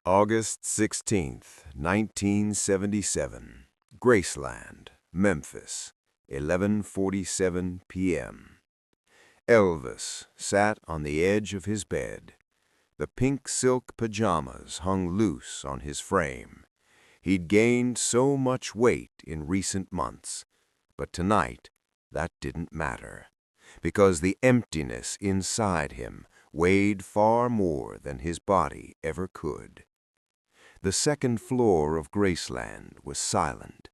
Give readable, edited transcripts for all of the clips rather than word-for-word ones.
August 16th, 1977. Graceland, Memphis, 11:47 p.m. Elvis sat on the edge of his bed. The pink silk pajamas hung loose on his frame. He'd gained so much weight in recent months, but tonight that didn't matter, because the emptiness inside him weighed far more than his body ever could. The second floor of Graceland was silent.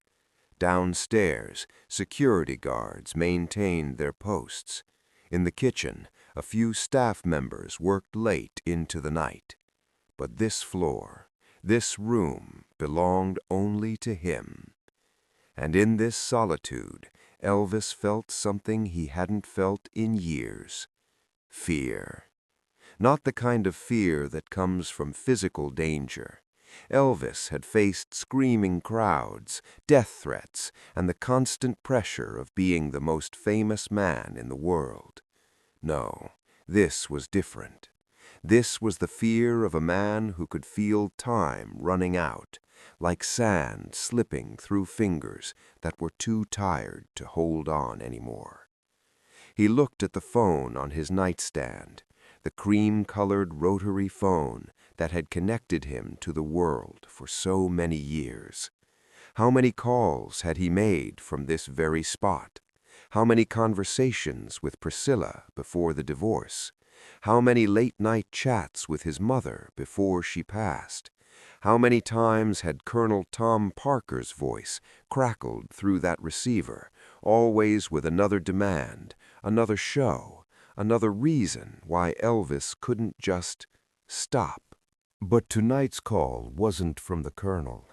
Downstairs, security guards maintained their posts. In the kitchen, a few staff members worked late into the night. But this floor, this room, belonged only to him. And in this solitude, Elvis felt something he hadn't felt in years. Fear. Not the kind of fear that comes from physical danger. Elvis had faced screaming crowds, death threats, and the constant pressure of being the most famous man in the world. No, this was different. This was the fear of a man who could feel time running out, like sand slipping through fingers that were too tired to hold on anymore. He looked at the phone on his nightstand, the cream-colored rotary phone that had connected him to the world for so many years. How many calls had he made from this very spot? How many conversations with Priscilla before the divorce? How many late-night chats with his mother before she passed? How many times had Colonel Tom Parker's voice crackled through that receiver, always with another demand, another show, another reason why Elvis couldn't just stop? But tonight's call wasn't from the Colonel,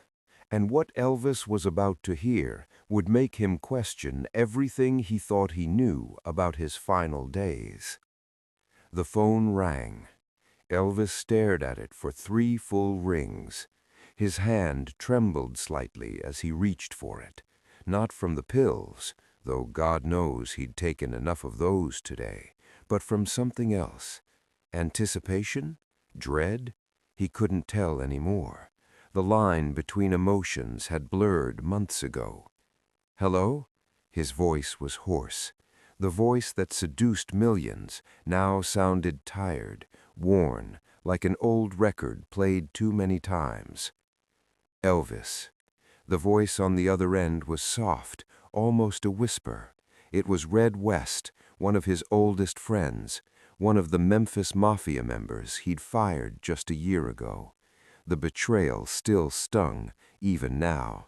and what Elvis was about to hear would make him question everything he thought he knew about his final days. The phone rang. Elvis stared at it for 3 full rings. His hand trembled slightly as he reached for it, not from the pills, though God knows he'd taken enough of those today, but from something else. Anticipation? Dread? He couldn't tell anymore. The line between emotions had blurred months ago. Hello? His voice was hoarse. The voice that seduced millions now sounded tired, worn, like an old record played too many times. Elvis. The voice on the other end was soft, almost a whisper. It was Red West, one of his oldest friends, one of the Memphis Mafia members he'd fired just a year ago. The betrayal still stung, even now.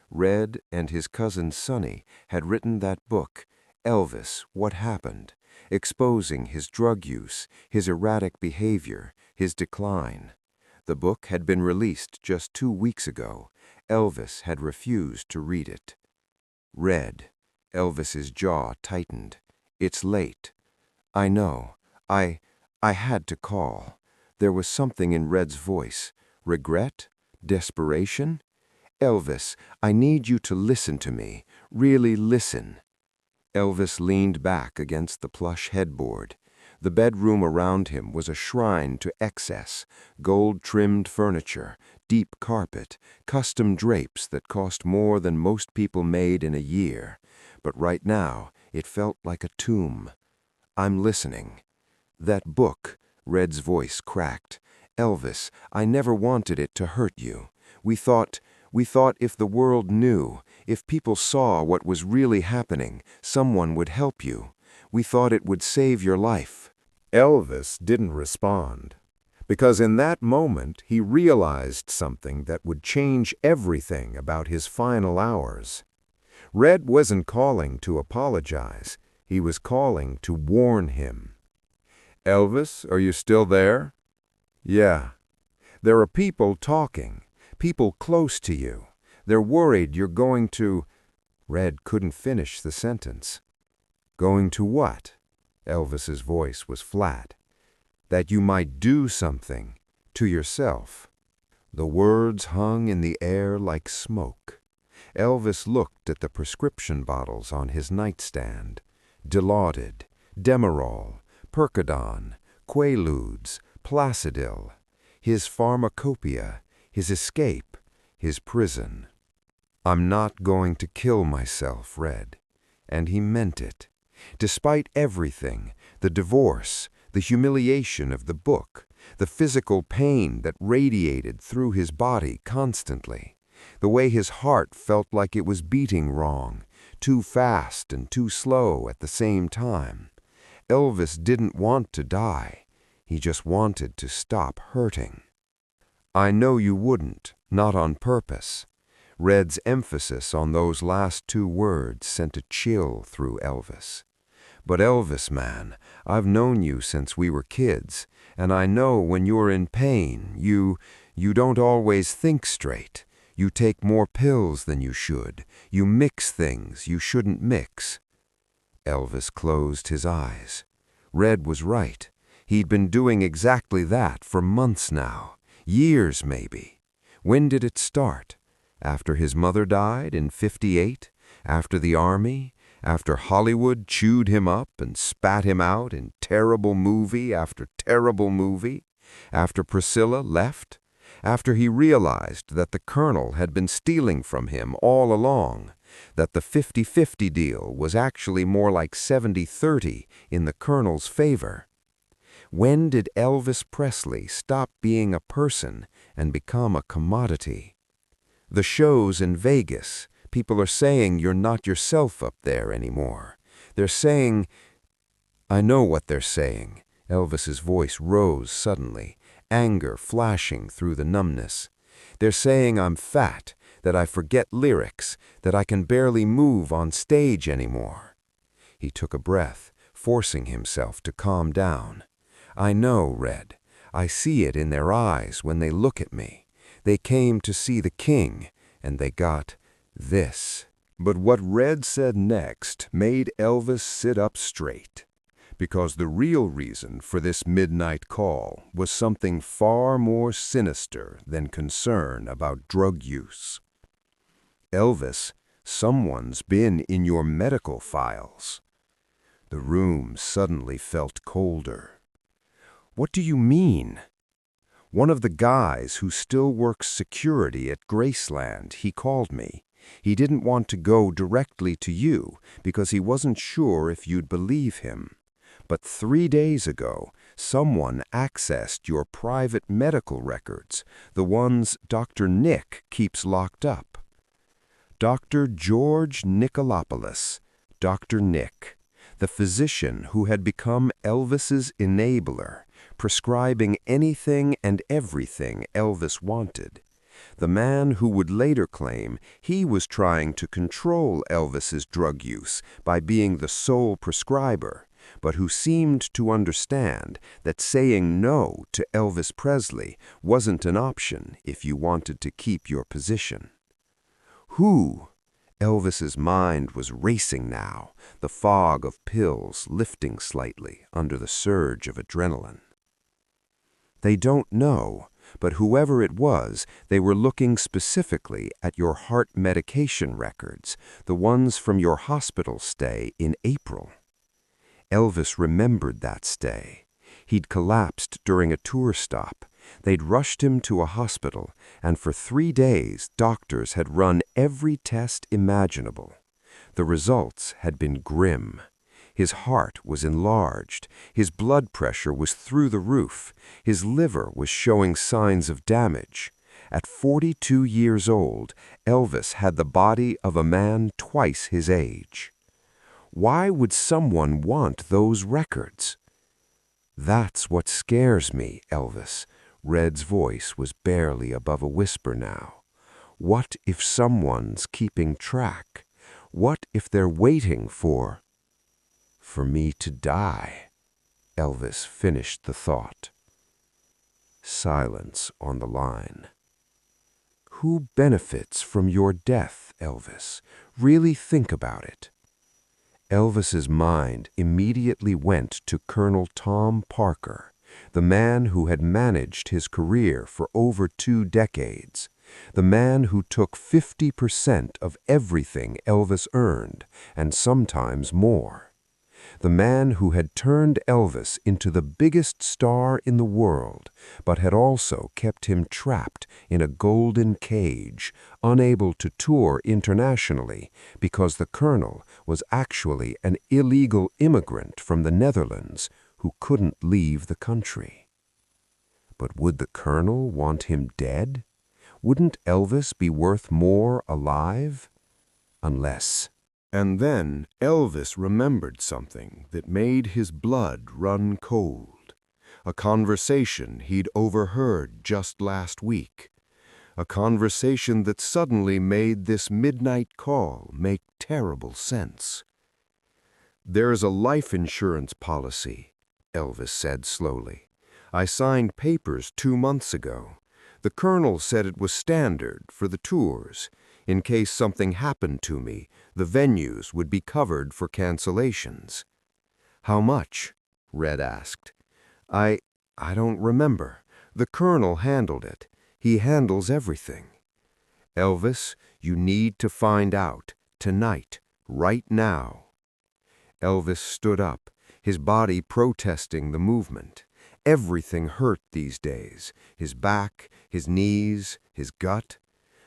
Red and his cousin Sonny had written that book, Elvis, What Happened, exposing his drug use, his erratic behavior, his decline. The book had been released just 2 weeks ago. Elvis had refused to read it. Red. Elvis's jaw tightened. It's late. I know. I had to call. There was something in Red's voice. Regret? Desperation? Elvis, I need you to listen to me. Really listen. Elvis leaned back against the plush headboard. The bedroom around him was a shrine to excess, gold-trimmed furniture, deep carpet, custom drapes that cost more than most people made in a year. But right now, it felt like a tomb. I'm listening. That book, Red's voice cracked. Elvis, I never wanted it to hurt you. We thought if the world knew, if people saw what was really happening, someone would help you. We thought it would save your life. Elvis didn't respond, because in that moment he realized something that would change everything about his final hours. Red wasn't calling to apologize. He was calling to warn him. Elvis, are you still there? Yeah. There are people talking, people close to you. They're worried you're going to... Red couldn't finish the sentence. Going to what? Elvis's voice was flat. That you might do something to yourself. The words hung in the air like smoke. Elvis looked at the prescription bottles on his nightstand. Dilaudid, Demerol, Percodon, Quaaludes, Placidil. his pharmacopoeia, his escape, his prison. "I'm not going to kill myself, Red." And he meant it. Despite everything, the divorce, the humiliation of the book, the physical pain that radiated through his body constantly, the way his heart felt like it was beating wrong, too fast and too slow at the same time. Elvis didn't want to die. He just wanted to stop hurting. "I know you wouldn't, not on purpose." Red's emphasis on those last two words sent a chill through Elvis. "But Elvis, man, I've known you since we were kids, and I know when you're in pain, you don't always think straight. You take more pills than you should. You mix things you shouldn't mix." Elvis closed his eyes. Red was right. He'd been doing exactly that for months now. Years, maybe. When did it start? After his mother died in '58? After the army? After Hollywood chewed him up and spat him out in terrible movie after terrible movie? After Priscilla left? After he realized that the Colonel had been stealing from him all along? That the 50-50 deal was actually more like 70-30 in the Colonel's favor? When did Elvis Presley stop being a person and become a commodity? The shows in Vegas, people are saying you're not yourself up there anymore. They're saying... I know what they're saying. Elvis's voice rose suddenly, anger flashing through the numbness. They're saying I'm fat, that I forget lyrics, that I can barely move on stage anymore. He took a breath, forcing himself to calm down. "I know, Red. I see it in their eyes when they look at me. They came to see the king, and they got this." But what Red said next made Elvis sit up straight. Because the real reason for this midnight call was something far more sinister than concern about drug use. "Elvis, someone's been in your medical files." The room suddenly felt colder. "What do you mean?" "One of the guys who still works security at Graceland, he called me. He didn't want to go directly to you because he wasn't sure if you'd believe him. But 3 days ago, someone accessed your private medical records, the ones Dr. Nick keeps locked up." Dr. George Nicolopoulos, Dr. Nick, the physician who had become Elvis's enabler, prescribing anything and everything Elvis wanted. The man who would later claim he was trying to control Elvis's drug use by being the sole prescriber, but who seemed to understand that saying no to Elvis Presley wasn't an option if you wanted to keep your position. Who? Elvis's mind was racing now, the fog of pills lifting slightly under the surge of adrenaline. "They don't know, but whoever it was, they were looking specifically at your heart medication records, the ones from your hospital stay in April." Elvis remembered that stay. He'd collapsed during a tour stop. They'd rushed him to a hospital, and for 3 days, doctors had run every test imaginable. The results had been grim. His heart was enlarged, his blood pressure was through the roof, his liver was showing signs of damage. At 42 years old, Elvis had the body of a man twice his age. Why would someone want those records? "That's what scares me, Elvis." Red's voice was barely above a whisper now. "What if someone's keeping track? What if they're waiting for me to die?" Elvis finished the thought. Silence on the line. "Who benefits from your death, Elvis? Really think about it." Elvis's mind immediately went to Colonel Tom Parker, the man who had managed his career for over 2 decades, the man who took 50% of everything Elvis earned, and sometimes more. the man who had turned Elvis into the biggest star in the world, but had also kept him trapped in a golden cage, unable to tour internationally because the Colonel was actually an illegal immigrant from the Netherlands who couldn't leave the country. But would the Colonel want him dead? Wouldn't Elvis be worth more alive? Unless... And then Elvis remembered something that made his blood run cold. A conversation he'd overheard just last week. A conversation that suddenly made this midnight call make terrible sense. "There's a life insurance policy," Elvis said slowly. "I signed papers 2 months ago. The Colonel said it was standard for the tours. In case something happened to me, the venues would be covered for cancellations." "How much?" Red asked. I don't remember. The Colonel handled it. He handles everything." "Elvis, you need to find out. Tonight. Right now." Elvis stood up, his body protesting the movement. Everything hurt these days, his back, his knees, his gut.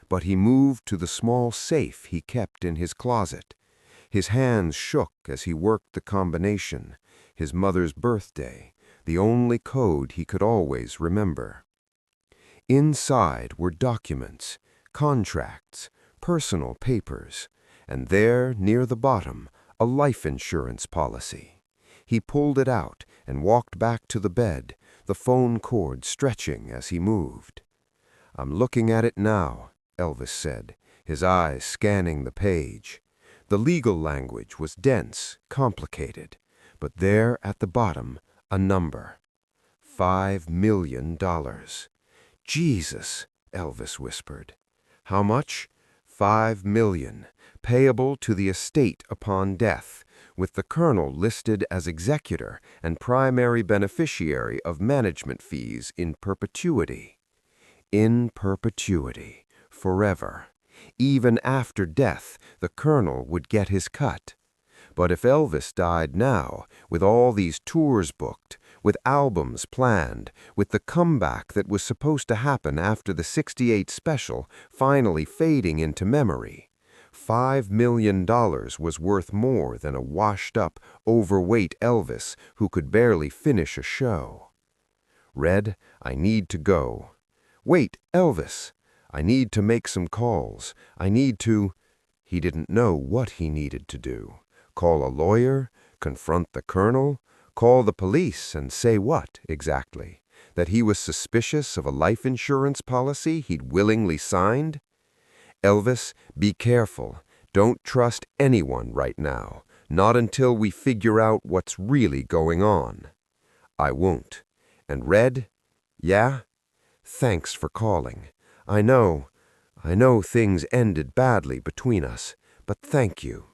But he moved to the small safe he kept in his closet. His hands shook as he worked the combination, his mother's birthday, the only code he could always remember. Inside were documents, contracts, personal papers, and there, near the bottom, a life insurance policy. He pulled it out and walked back to the bed, the phone cord stretching as he moved. "I'm looking at it now," Elvis said, his eyes scanning the page. The legal language was dense, complicated, but there at the bottom, a number. $5 million. "Jesus," Elvis whispered. "How much?" $5 million, payable to the estate upon death, with the Colonel listed as executor and primary beneficiary of management fees in perpetuity. In perpetuity, forever. Even after death, the Colonel would get his cut. But if Elvis died now, with all these tours booked, with albums planned, with the comeback that was supposed to happen after the '68 special finally fading into memory, $5 million was worth more than a washed-up, overweight Elvis who could barely finish a show. "Red, I need to go." "Wait, Elvis. I need to make some calls. I need to—" He didn't know what he needed to do. Call a lawyer? Confront the Colonel? Call the police and say what, exactly? That he was suspicious of a life insurance policy he'd willingly signed? "Elvis, be careful. Don't trust anyone right now. Not until we figure out what's really going on." "I won't." "And Red?" "Yeah?" "Thanks for calling. I know things ended badly between us, but thank you."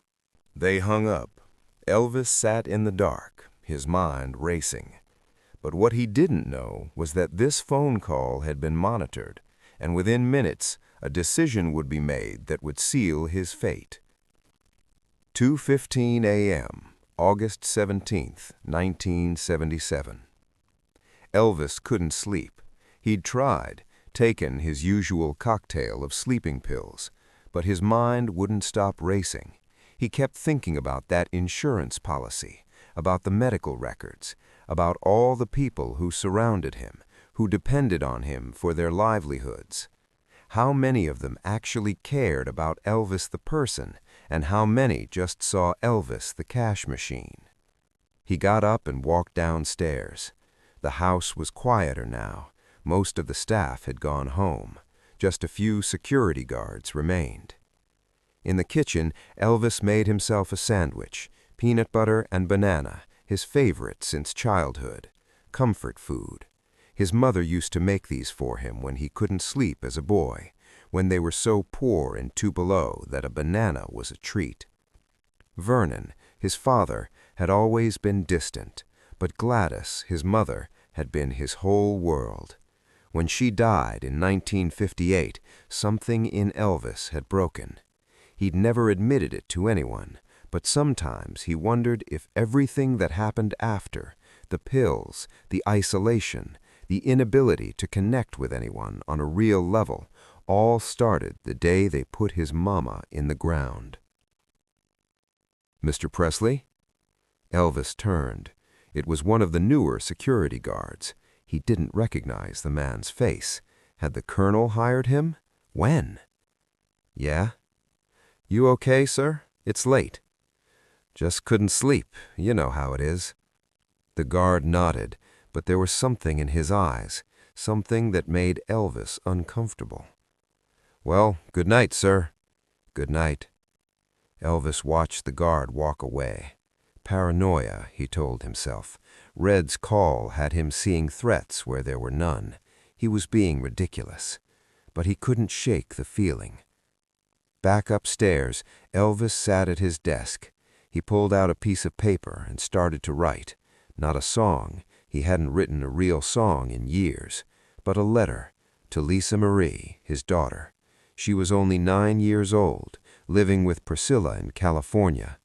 They hung up. Elvis sat in the dark, his mind racing. But what he didn't know was that this phone call had been monitored, and within minutes, a decision would be made that would seal his fate. 2:15 a.m., August 17th, 1977. Elvis couldn't sleep. He'd tried, taken his usual cocktail of sleeping pills, but his mind wouldn't stop racing. He kept thinking about that insurance policy, about the medical records, about all the people who surrounded him, who depended on him for their livelihoods. How many of them actually cared about Elvis the person, and how many just saw Elvis the cash machine? He got up and walked downstairs. The house was quieter now. Most of the staff had gone home. Just a few security guards remained. In the kitchen, Elvis made himself a sandwich, peanut butter and banana, his favorite since childhood. Comfort food. His mother used to make these for him when he couldn't sleep as a boy, when they were so poor in Tupelo that a banana was a treat. Vernon, his father, had always been distant, but Gladys, his mother, had been his whole world. When she died in 1958, something in Elvis had broken. He'd never admitted it to anyone, But sometimes he wondered if everything that happened after, the pills, the isolation, the inability to connect with anyone on a real level, all started the day they put his mama in the ground. "Mr. Presley?" Elvis turned. It was one of the newer security guards. He didn't recognize the man's face. Had the colonel hired him? When? "Yeah? You okay, sir? It's late." "Just couldn't sleep. You know how it is." The guard nodded, but there was something in his eyes, something that made Elvis uncomfortable. "Well, good night, sir." "Good night." Elvis watched the guard walk away. Paranoia, he told himself. Red's call had him seeing threats where there were none. He was being ridiculous. But he couldn't shake the feeling. Back upstairs, Elvis sat at his desk. He pulled out a piece of paper and started to write. Not a song. He hadn't written a real song in years. But a letter to Lisa Marie, his daughter. She was only 9 years old, living with Priscilla in California.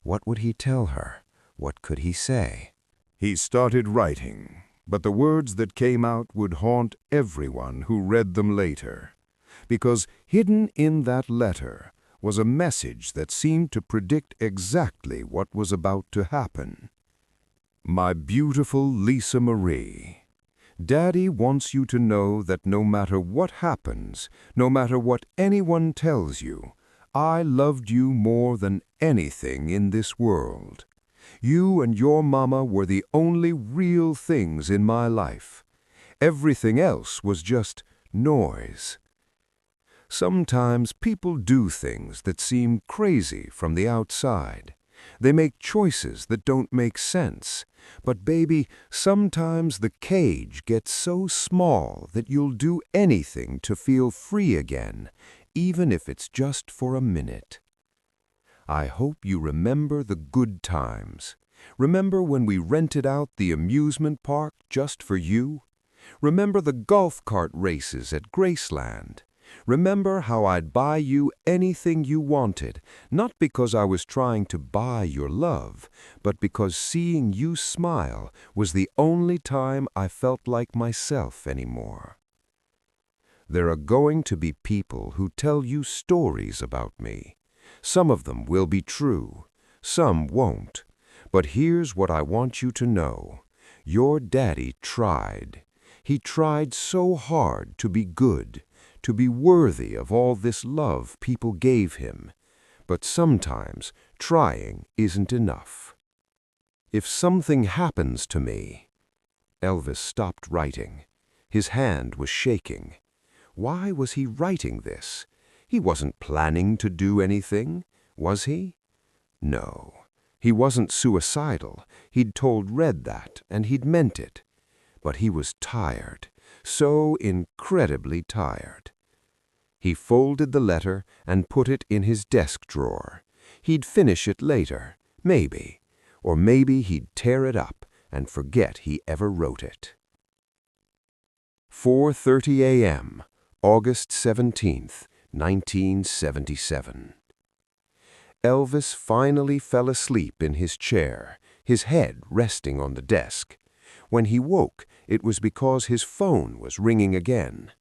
What would he tell her? What could he say? He started writing, but the words that came out would haunt everyone who read them later, because hidden in that letter was a message that seemed to predict exactly what was about to happen. "My beautiful Lisa Marie, Daddy wants you to know that no matter what happens, no matter what anyone tells you, I loved you more than anything in this world. You and your mama were the only real things in my life. Everything else was just noise. Sometimes people do things that seem crazy from the outside. They make choices that don't make sense. But baby, sometimes the cage gets so small that you'll do anything to feel free again, even if it's just for a minute. I hope you remember the good times. Remember when we rented out the amusement park just for you? Remember the golf cart races at Graceland? Remember how I'd buy you anything you wanted, not because I was trying to buy your love, but because seeing you smile was the only time I felt like myself anymore. There are going to be people who tell you stories about me. Some of them will be true, some won't. But here's what I want you to know. Your daddy tried. He tried so hard to be good, to be worthy of all this love people gave him. But sometimes trying isn't enough. If something happens to me—" Elvis stopped writing. His hand was shaking. Why was he writing this? He wasn't planning to do anything, was he? No, he wasn't suicidal. He'd told Red that, and he'd meant it. But he was tired, so incredibly tired. He folded the letter and put it in his desk drawer. He'd finish it later, maybe. Or maybe he'd tear it up and forget he ever wrote it. 4:30 a.m., August 17th, 1977. Elvis finally fell asleep in his chair, his head resting on the desk. When he woke, it was because his phone was ringing again.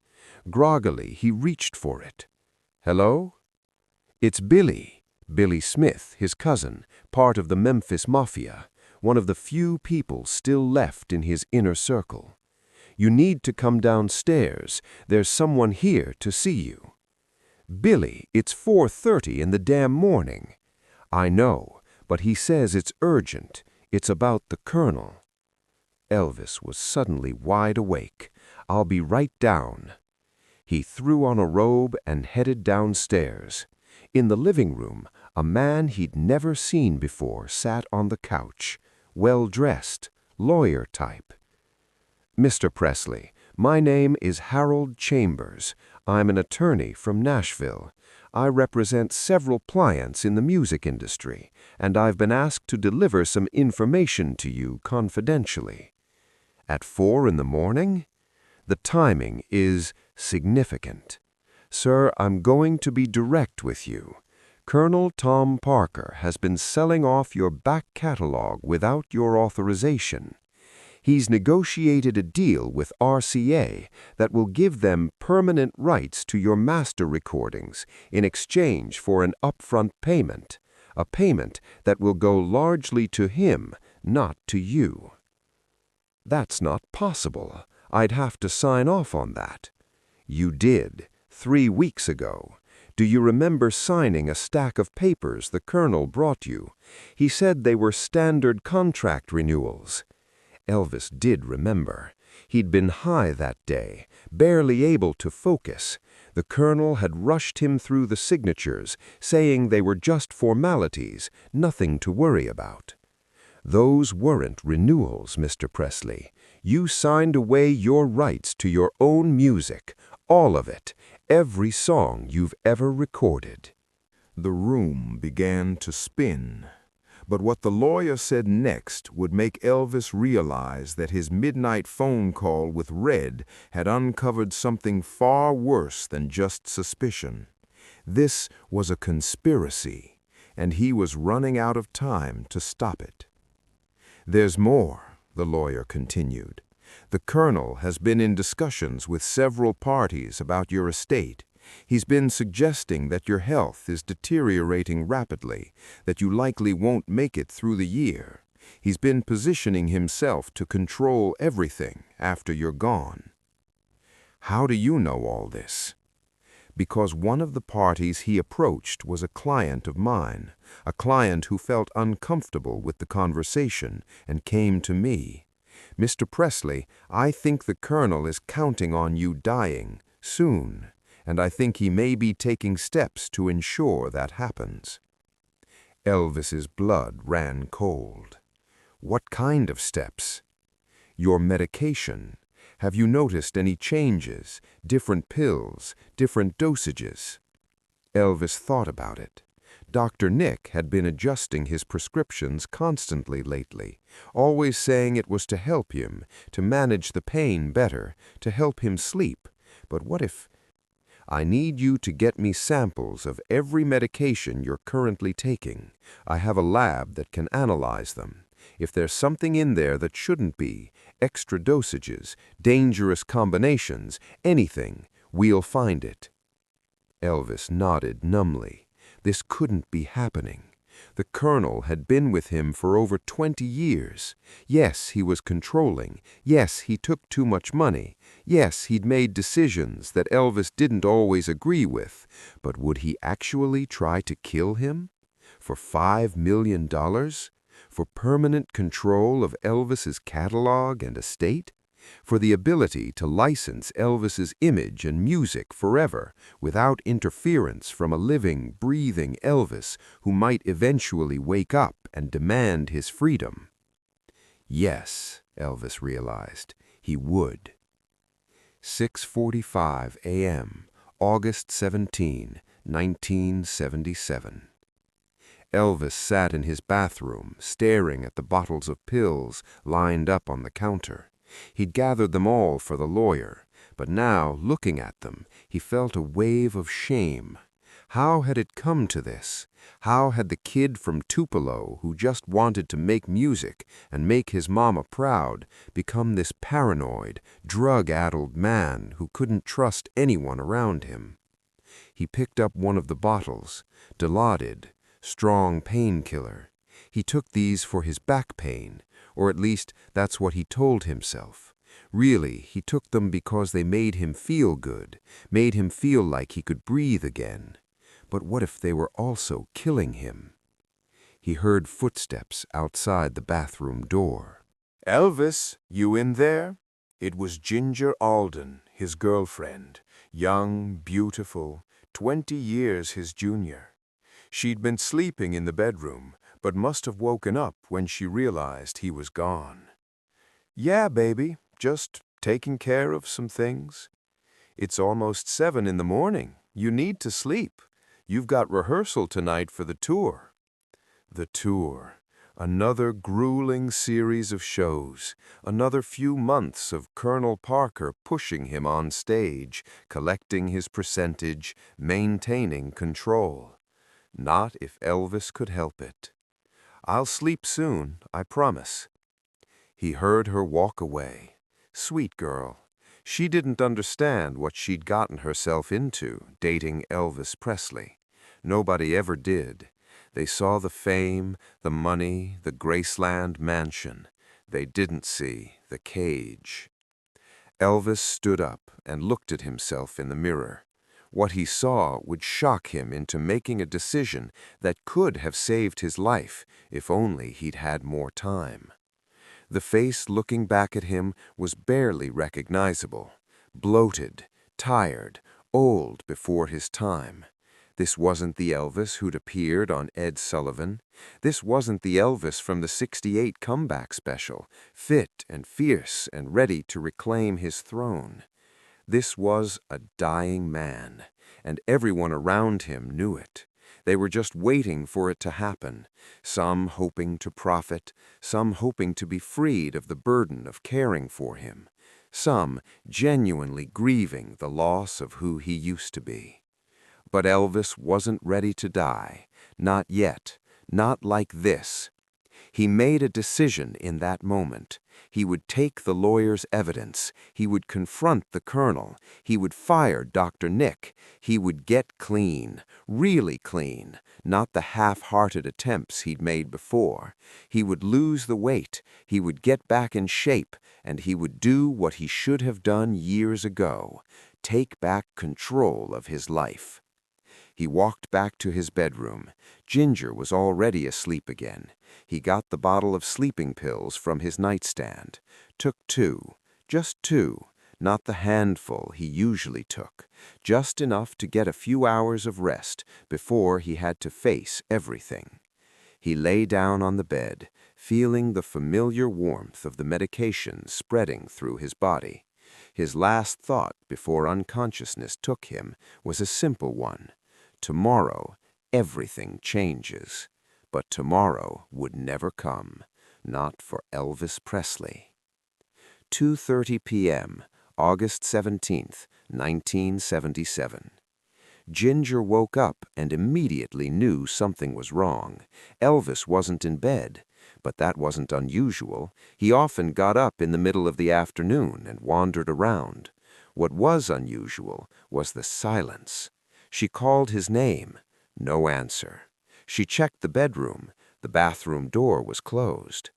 Groggily, he reached for it. "Hello?" "It's Billy. Billy Smith, his cousin, part of the Memphis Mafia, one of the few people still left in his inner circle. You need to come downstairs. There's someone here to see you." "Billy, it's 4:30 in the damn morning." "I know, but he says it's urgent. It's about the colonel." Elvis was suddenly wide awake. "I'll be right down." He threw on a robe and headed downstairs. In the living room, a man he'd never seen before sat on the couch, well-dressed, lawyer type. "Mr. Presley, my name is Harold Chambers. I'm an attorney from Nashville. I represent several clients in the music industry, and I've been asked to deliver some information to you confidentially." At 4 in the morning? The timing is significant. "Sir, I'm going to be direct with you. Colonel Tom Parker has been selling off your back catalog without your authorization. He's negotiated a deal with RCA that will give them permanent rights to your master recordings in exchange for an upfront payment, a payment that will go largely to him, not to you. That's not possible. I'd have to sign off on that. You did, 3 weeks ago. Do you remember signing a stack of papers the Colonel brought you? He said they were standard contract renewals. Elvis did remember. He'd been high that day, barely able to focus. The Colonel had rushed him through the signatures, saying they were just formalities, nothing to worry about. Those weren't renewals, Mr. Presley. You signed away your rights to your own music, all of it, every song you've ever recorded. The room began to spin. But what the lawyer said next would make Elvis realize that his midnight phone call with Red had uncovered something far worse than just suspicion. This was a conspiracy, and he was running out of time to stop it. "There's more," the lawyer continued. "The Colonel has been in discussions with several parties about your estate. He's been suggesting that your health is deteriorating rapidly, that you likely won't make it through the year. He's been positioning himself to control everything after you're gone." "How do you know all this?" "Because one of the parties he approached was a client of mine, a client who felt uncomfortable with the conversation and came to me. Mr. Presley, I think the Colonel is counting on you dying soon, and I think he may be taking steps to ensure that happens." Elvis's blood ran cold. "What kind of steps?" "Your medication. Have you noticed any changes, different pills, different dosages?" Elvis thought about it. Dr. Nick had been adjusting his prescriptions constantly lately, always saying it was to help him, to manage the pain better, to help him sleep. But what if... "I need you to get me samples of every medication you're currently taking. I have a lab that can analyze them. If there's something in there that shouldn't be, extra dosages, dangerous combinations, anything, we'll find it." Elvis nodded numbly. This couldn't be happening. The Colonel had been with him for over 20 years. Yes, he was controlling. Yes, he took too much money. Yes, he'd made decisions that Elvis didn't always agree with. But would he actually try to kill him? For $5 million? For permanent control of Elvis's catalog and estate? For the ability to license Elvis's image and music forever without interference from a living, breathing Elvis who might eventually wake up and demand his freedom? Yes, Elvis realized, he would. 6:45 a.m., August 17, 1977. Elvis sat in his bathroom, staring at the bottles of pills lined up on the counter. He'd gathered them all for the lawyer, but now, looking at them, he felt a wave of shame. How had it come to this? How had the kid from Tupelo, who just wanted to make music and make his mama proud, become this paranoid, drug-addled man who couldn't trust anyone around him? He picked up one of the bottles, Dilaudid, strong painkiller. He took these for his back pain, or at least that's what he told himself. Really, he took them because they made him feel good, made him feel like he could breathe again. But what if they were also killing him? He heard footsteps outside the bathroom door. "Elvis, you in there?" It was Ginger Alden, his girlfriend, young, beautiful, 20 years his junior. She'd been sleeping in the bedroom, but must have woken up when she realized he was gone. "Yeah, baby, just taking care of some things. It's almost 7 in the morning. You need to sleep. You've got rehearsal tonight for the tour." The tour. Another grueling series of shows. Another few months of Colonel Parker pushing him on stage, collecting his percentage, maintaining control. Not if Elvis could help it. I'll sleep soon, I promise. He heard her walk away. Sweet girl. She didn't understand what she'd gotten herself into, dating Elvis Presley. Nobody ever did. They saw the fame, the money, the Graceland mansion. They didn't see the cage. Elvis stood up and looked at himself in the mirror. What he saw would shock him into making a decision that could have saved his life if only he'd had more time. The face looking back at him was barely recognizable. Bloated, tired, old before his time. This wasn't the Elvis who'd appeared on Ed Sullivan. This wasn't the Elvis from the '68 comeback special, fit and fierce and ready to reclaim his throne. This was a dying man, and everyone around him knew it. They were just waiting for it to happen, some hoping to profit, some hoping to be freed of the burden of caring for him, some genuinely grieving the loss of who he used to be. But Elvis wasn't ready to die, not yet, not like this. He made a decision in that moment. He would take the lawyer's evidence. He would confront the colonel. He would fire Dr. Nick. He would get clean, really clean, not the half-hearted attempts he'd made before. He would lose the weight. He would get back in shape, and he would do what he should have done years ago, take back control of his life. He walked back to his bedroom. Ginger was already asleep again. He got the bottle of sleeping pills from his nightstand. Took two, just two, not the handful he usually took, just enough to get a few hours of rest before he had to face everything. He lay down on the bed, feeling the familiar warmth of the medication spreading through his body. His last thought before unconsciousness took him was a simple one. Tomorrow, everything changes. But tomorrow would never come, not for Elvis Presley. 2:30 p.m., August 17th, 1977. Ginger woke up and immediately knew something was wrong. Elvis wasn't in bed, but that wasn't unusual. He often got up in the middle of the afternoon and wandered around. What was unusual was the silence. She called his name. No answer. She checked the bedroom. The bathroom door was closed.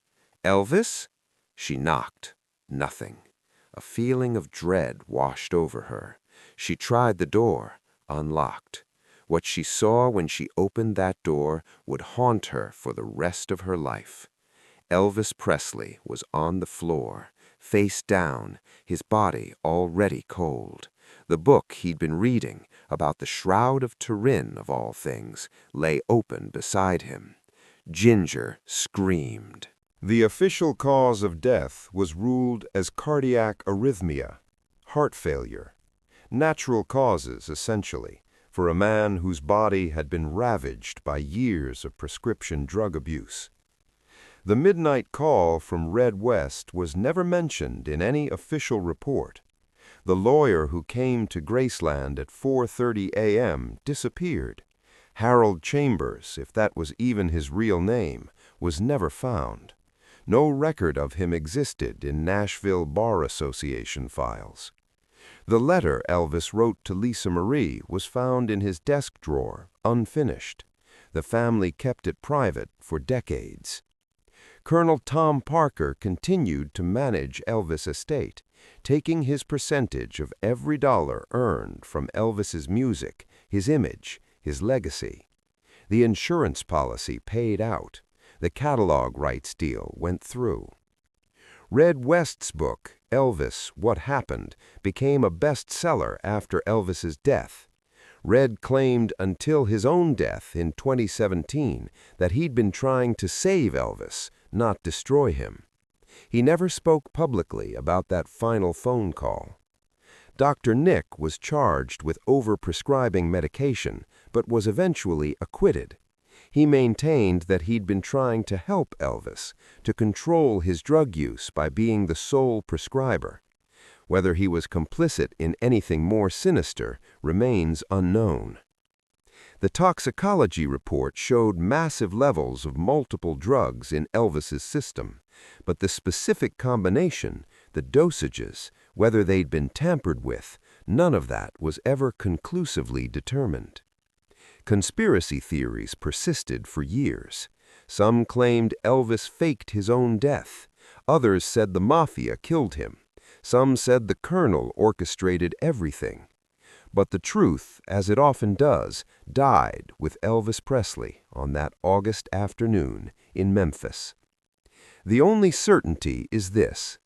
Elvis? She knocked. Nothing. A feeling of dread washed over her. She tried the door. Unlocked. What she saw when she opened that door would haunt her for the rest of her life. Elvis Presley was on the floor, face down, his body already cold. The book he'd been reading, about the Shroud of Turin of all things, lay open beside him. Ginger screamed. The official cause of death was ruled as cardiac arrhythmia, heart failure. Natural causes, essentially, for a man whose body had been ravaged by years of prescription drug abuse. The midnight call from Red West was never mentioned in any official report. The lawyer who came to Graceland at 4:30 a.m. disappeared. Harold Chambers, if that was even his real name, was never found. No record of him existed in Nashville Bar Association files. The letter Elvis wrote to Lisa Marie was found in his desk drawer, unfinished. The family kept it private for decades. Colonel Tom Parker continued to manage Elvis' estate, taking his percentage of every dollar earned from Elvis's music, his image, his legacy. The insurance policy paid out. The catalog rights deal went through. Red West's book, Elvis, What Happened, became a bestseller after Elvis's death. Red claimed until his own death in 2017 that he'd been trying to save Elvis, not destroy him. He never spoke publicly about that final phone call. Dr. Nick was charged with overprescribing medication, but was eventually acquitted. He maintained that he'd been trying to help Elvis, to control his drug use by being the sole prescriber. Whether he was complicit in anything more sinister remains unknown. The toxicology report showed massive levels of multiple drugs in Elvis's system, but the specific combination, the dosages, whether they'd been tampered with, none of that was ever conclusively determined. Conspiracy theories persisted for years. Some claimed Elvis faked his own death. Others said the mafia killed him. Some said the colonel orchestrated everything. But the truth, as it often does, died with Elvis Presley on that August afternoon in Memphis. The only certainty is this.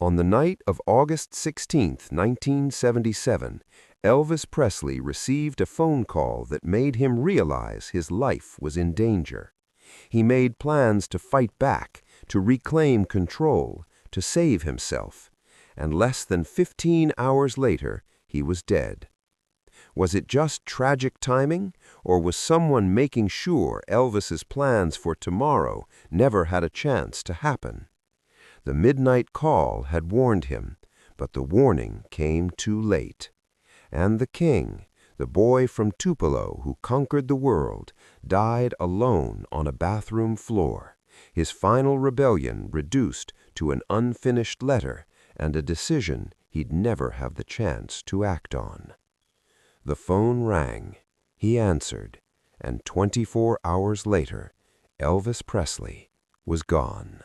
On the night of August 16, 1977, Elvis Presley received a phone call that made him realize his life was in danger. He made plans to fight back, to reclaim control, to save himself, and less than 15 hours later, he was dead. Was it just tragic timing, or was someone making sure Elvis's plans for tomorrow never had a chance to happen? The midnight call had warned him, but the warning came too late. And the king, the boy from Tupelo who conquered the world, died alone on a bathroom floor, his final rebellion reduced to an unfinished letter and a decision he'd never have the chance to act on. The phone rang, he answered, and 24 hours later, Elvis Presley was gone.